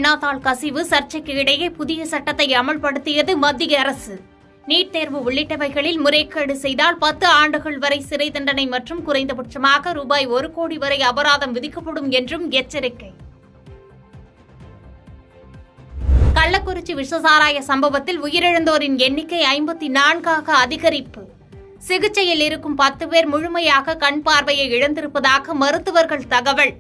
வினாத்தாள் கசிவு சர்ச்சைக்கு இடையே புதிய சட்டத்தை அமல்படுத்தியது மத்திய அரசு. நீட் தேர்வு உள்ளிட்டவைகளில் முறைகேடு செய்தால் 10 ஆண்டுகள் வரை சிறை தண்டனை மற்றும் குறைந்தபட்சமாக ரூபாய் 1 கோடி வரை அபராதம் விதிக்கப்படும் என்றும் எச்சரிக்கை. கள்ளக்குறிச்சி விஷசாராய சம்பவத்தில் உயிரிழந்தோரின் எண்ணிக்கை 54ஆக அதிகரிப்பு. சிகிச்சையில் இருக்கும் 10 பேர் முழுமையாக கண் பார்வையை இழந்திருப்பதாக மருத்துவர்கள் தகவல்.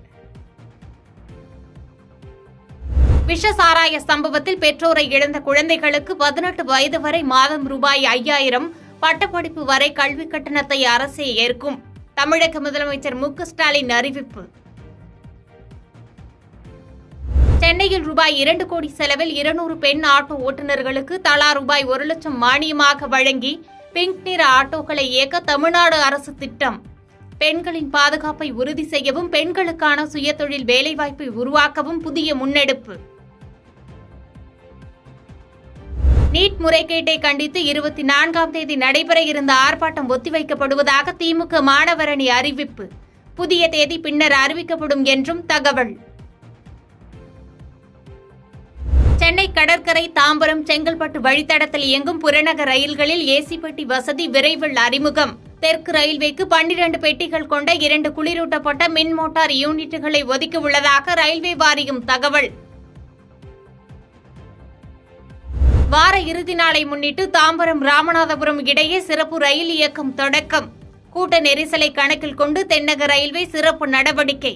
விஷசாராய சம்பவத்தில் பெற்றோரை இழந்த குழந்தைகளுக்கு 18 வயது வரை மாதம் ரூபாய் 5000 பட்டப்படிப்பு வரை கல்வி கட்டணத்தை அரசே ஏற்கும். தமிழக முதலமைச்சர் மு.க.ஸ்டாலின் அறிவிப்பு. சென்னையில் ரூபாய் 2 கோடி செலவில் 200 பெண் ஆட்டோ ஓட்டுநர்களுக்கு தலா ரூபாய் 1 லட்சம் மானியமாக வழங்கி பிங்க் நிற ஆட்டோக்களை இயக்க தமிழ்நாடு அரசு திட்டம். பெண்களின் பாதுகாப்பை உறுதி செய்யவும் பெண்களுக்கான சுயதொழில் வேலைவாய்ப்பை உருவாக்கவும் புதிய முன்னெடுப்பு. நீட் முறைகேட்டை கண்டித்து 24ஆம் தேதி நடைபெற இருந்த ஆர்ப்பாட்டம் ஒத்திவைக்கப்படுவதாக திமுக மாணவரணி அறிவிப்பு. புதிய தேதி பின்னர் அறிவிக்கப்படும் என்றும் தகவல். சென்னை கடற்கரை, தாம்பரம், செங்கல்பட்டு வழித்தடத்தில் இயங்கும் புறநகர் ரயில்களில் ஏசி பெட்டி வசதி விரைவில் அறிமுகம். தெற்கு ரயில்வேக்கு 12 பெட்டிகள் கொண்ட 2 குளிரூட்டப்பட்ட மின் மோட்டார் யூனிட்டுகளை ஒதுக்க உள்ளதாக ரயில்வே வாரியம் தகவல். வார இறுதி நாளை முன்னிட்டு தாம்பரம், ராமநாதபுரம் இடையே சிறப்பு ரயில் இயக்கம் தொடக்கம். கூட்ட நெரிசலை கணக்கில் கொண்டு தென்னக ரயில்வே சிறப்பு நடவடிக்கை.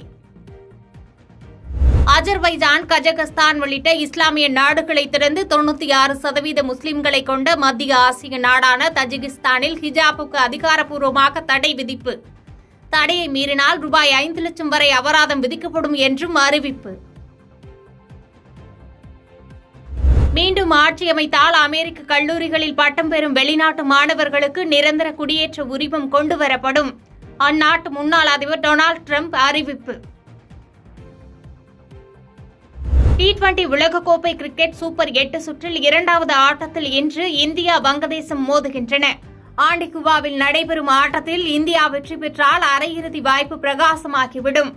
அஜர்பைஜான், கஜகஸ்தான் உள்ளிட்ட இஸ்லாமிய நாடுகளை திறந்து 96% முஸ்லிம்களை கொண்ட மத்திய ஆசிய நாடான தஜிகிஸ்தானில் ஹிஜாபுக்கு அதிகாரப்பூர்வமாக தடை விதிப்பு. தடையை மீறினால் ரூபாய் 5 லட்சம் வரை அபராதம் விதிக்கப்படும் என்றும் அறிவிப்பு. மீண்டும் ஆட்சி அமைத்தால் அமெரிக்க கல்லூரிகளில் பட்டம் பெறும் வெளிநாட்டு மாணவர்களுக்கு நிரந்தர குடியேற்ற உரிமம் கொண்டுவரப்படும். அந்நாட்டு முன்னாள் அதிபர் டொனால்டு டிரம்ப் அறிவிப்பு. T20 உலகக்கோப்பை கிரிக்கெட் சூப்பர் 8 சுற்றில் 2வது ஆட்டத்தில் இன்று இந்தியா, வங்கதேசம் மோதுகின்றன. ஆண்டிகுவாவில் நடைபெறும் ஆட்டத்தில் இந்தியா வெற்றி பெற்றால் அரையிறுதி வாய்ப்பு பிரகாசமாகிவிடும்.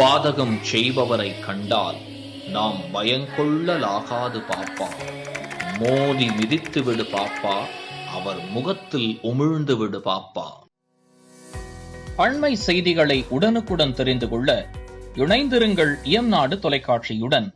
பாதகம் செய்பவரை கண்டால் நாம் பயங்கொள்ளலாகாது பாப்பா. மோதி மிதித்து விடு பாப்பா, அவர் முகத்தில் உமிழ்ந்து விடு பாப்பா. அண்மை செய்திகளை உடனுக்குடன் தெரிந்து கொள்ள இணைந்திருங்கள் இயம்நாடு தொலைக்காட்சியுடன்.